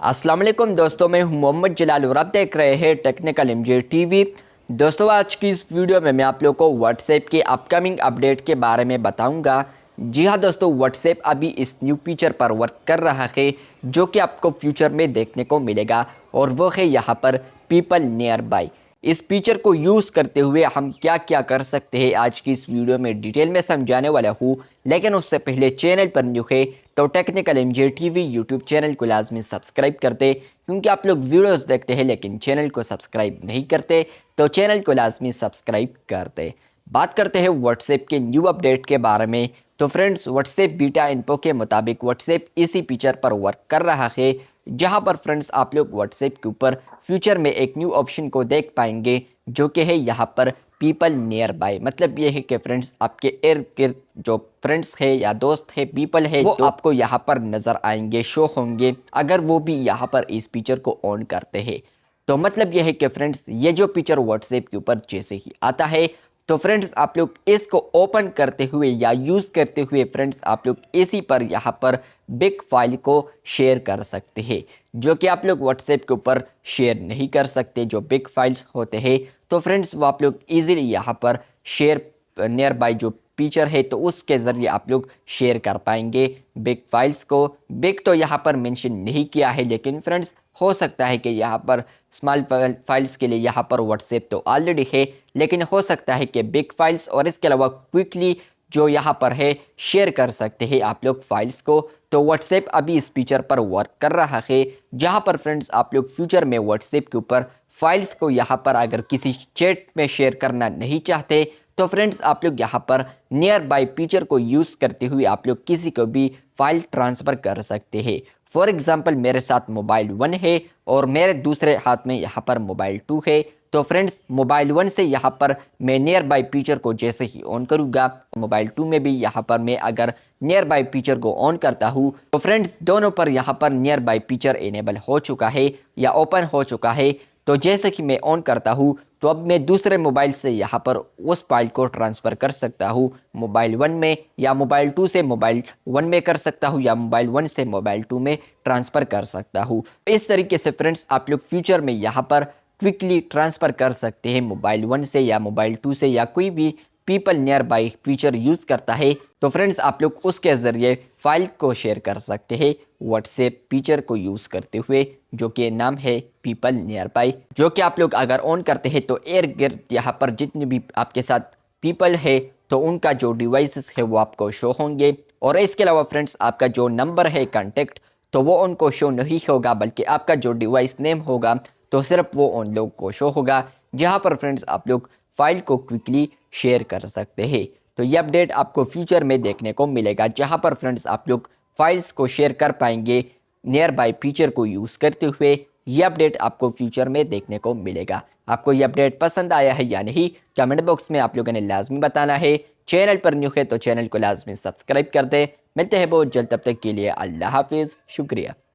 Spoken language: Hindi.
अस्सलाम वालेकुम दोस्तों, मैं हूं मोहम्मद जलाल और आप देख रहे हैं टेक्निकल एमजे टीवी। दोस्तों, आज की इस वीडियो में मैं आप लोगों को व्हाट्सएप के अपकमिंग अपडेट के बारे में बताऊंगा। जी हां दोस्तों, व्हाट्सएप अभी इस न्यू फीचर पर वर्क कर रहा है जो कि आपको फ्यूचर में देखने को मिलेगा, और वो है यहाँ पर पीपल नियर बाय। इस फीचर को यूज़ करते हुए हम क्या क्या कर सकते हैं आज की इस वीडियो में डिटेल में समझाने वाला हूँ। लेकिन उससे पहले चैनल पर न्यू है तो technical MJ TV YouTube channel को लाजमी सब्सक्राइब करते, क्योंकि आप लोग वीडियोस देखते हैं लेकिन चैनल को सब्सक्राइब नहीं करते, तो चैनल को लाजमी सब्सक्राइब करते। बात करते हैं व्हाट्सएप के न्यू अपडेट के बारे में। तो फ्रेंड्स, व्हाट्सएप बीटा इन्फो के मुताबिक व्हाट्सएप इसी फीचर पर वर्क कर रहा है, जहां पर फ्रेंड्स आप लोग व्हाट्सएप के ऊपर फ्यूचर में एक न्यू ऑप्शन को देख पाएंगे जो कि है यहाँ पर पीपल नियर बाय। मतलब ये है कि फ्रेंड्स आपके इर्द गिर्द जो फ्रेंड्स है या दोस्त है, पीपल है, वो आपको यहाँ पर नज़र आएंगे, शो होंगे, अगर वो भी यहाँ पर इस फीचर को ऑन करते हैं। तो मतलब ये है कि फ्रेंड्स ये जो फीचर व्हाट्सएप के ऊपर जैसे ही आता है तो फ्रेंड्स आप लोग इसको ओपन करते हुए या यूज़ करते हुए फ्रेंड्स आप लोग इसी पर यहाँ पर बिग फाइल को शेयर कर सकते हैं, जो कि आप लोग व्हाट्सएप के ऊपर शेयर नहीं कर सकते। जो बिग फाइल्स होते हैं तो फ्रेंड्स वो आप लोग इजीली यहाँ पर शेयर नियर बाय जो फीचर है तो उसके ज़रिए आप लोग शेयर कर पाएंगे बिग फाइल्स को। बिग तो यहाँ पर मेंशन नहीं किया है, लेकिन फ्रेंड्स हो सकता है कि यहाँ पर स्मॉल फाइल्स के लिए यहाँ पर व्हाट्सएप तो ऑलरेडी है, लेकिन हो सकता है कि बिग फाइल्स और इसके अलावा क्विकली जो यहाँ पर है शेयर कर सकते हैं आप लोग फाइल्स को। तो व्हाट्सएप अभी इस फीचर पर वर्क कर रहा है, जहाँ पर फ्रेंड्स आप लोग फ्यूचर में व्हाट्सएप के ऊपर फाइल्स को यहाँ पर अगर किसी चैट में शेयर करना नहीं चाहते तो फ्रेंड्स आप लोग यहाँ पर नियर बाय फीचर को यूज़ करते हुए आप लोग किसी को भी फाइल ट्रांसफ़र कर सकते हैं। फॉर एग्जांपल मेरे साथ मोबाइल 1 है और मेरे दूसरे हाथ में यहाँ पर मोबाइल 2 है। तो फ्रेंड्स मोबाइल 1 से यहाँ पर मैं नियर बाय फीचर को जैसे ही ऑन करूँगा, मोबाइल 2 में भी यहाँ पर मैं अगर नियर बाय फीचर को ऑन करता हूँ तो फ्रेंड्स दोनों पर यहाँ पर नियर बाय फीचर इनेबल हो चुका है या ओपन हो चुका है। तो जैसे कि मैं ऑन करता हूँ तो अब मैं दूसरे मोबाइल से यहाँ पर उस फाइल को ट्रांसफ़र कर सकता हूँ मोबाइल 1 में, या मोबाइल 2 से मोबाइल 1 में कर सकता हूँ, या मोबाइल 1 से मोबाइल 2 में ट्रांसफ़र कर सकता हूँ। इस तरीके से फ्रेंड्स आप लोग फ्यूचर में यहाँ पर क्विकली ट्रांसफ़र कर सकते हैं मोबाइल 1 से या मोबाइल 2 से, या कोई भी people near by feature use करता है तो फ्रेंड्स आप लोग उसके ज़रिए फाइल को शेयर कर सकते हैं व्हाट्सएप फीचर को यूज़ करते हुए, जो कि नाम है पीपल नियर बाय। जो कि आप लोग अगर ऑन करते हैं तो इर्द गिर्द यहाँ पर जितने भी आपके साथ पीपल है तो उनका जो डिवाइसेस है वो आपको शो होंगे। और इसके अलावा फ्रेंड्स आपका जो नंबर है कॉन्टेक्ट तो वो उनको शो नहीं होगा, बल्कि आपका जो डिवाइस नेम होगा तो सिर्फ वो उन लोग को शो होगा, जहाँ पर फ्रेंड्स आप लोग फाइल को क्विकली शेयर कर सकते हैं। तो ये अपडेट आपको फ्यूचर में देखने को मिलेगा, जहाँ पर फ्रेंड्स आप लोग फाइल्स को शेयर कर पाएंगे नियर बाय फीचर को यूज़ करते हुए। ये अपडेट आपको फ्यूचर में देखने को मिलेगा। आपको ये अपडेट पसंद आया है या नहीं, कमेंट बॉक्स में आप लोगों ने लाजमी बताना है। चैनल पर न्यू है तो चैनल को लाजमी सब्सक्राइब कर दे। मिलते हैं बहुत जल्द, तब तक के लिए अल्लाह हाफिज़, शुक्रिया।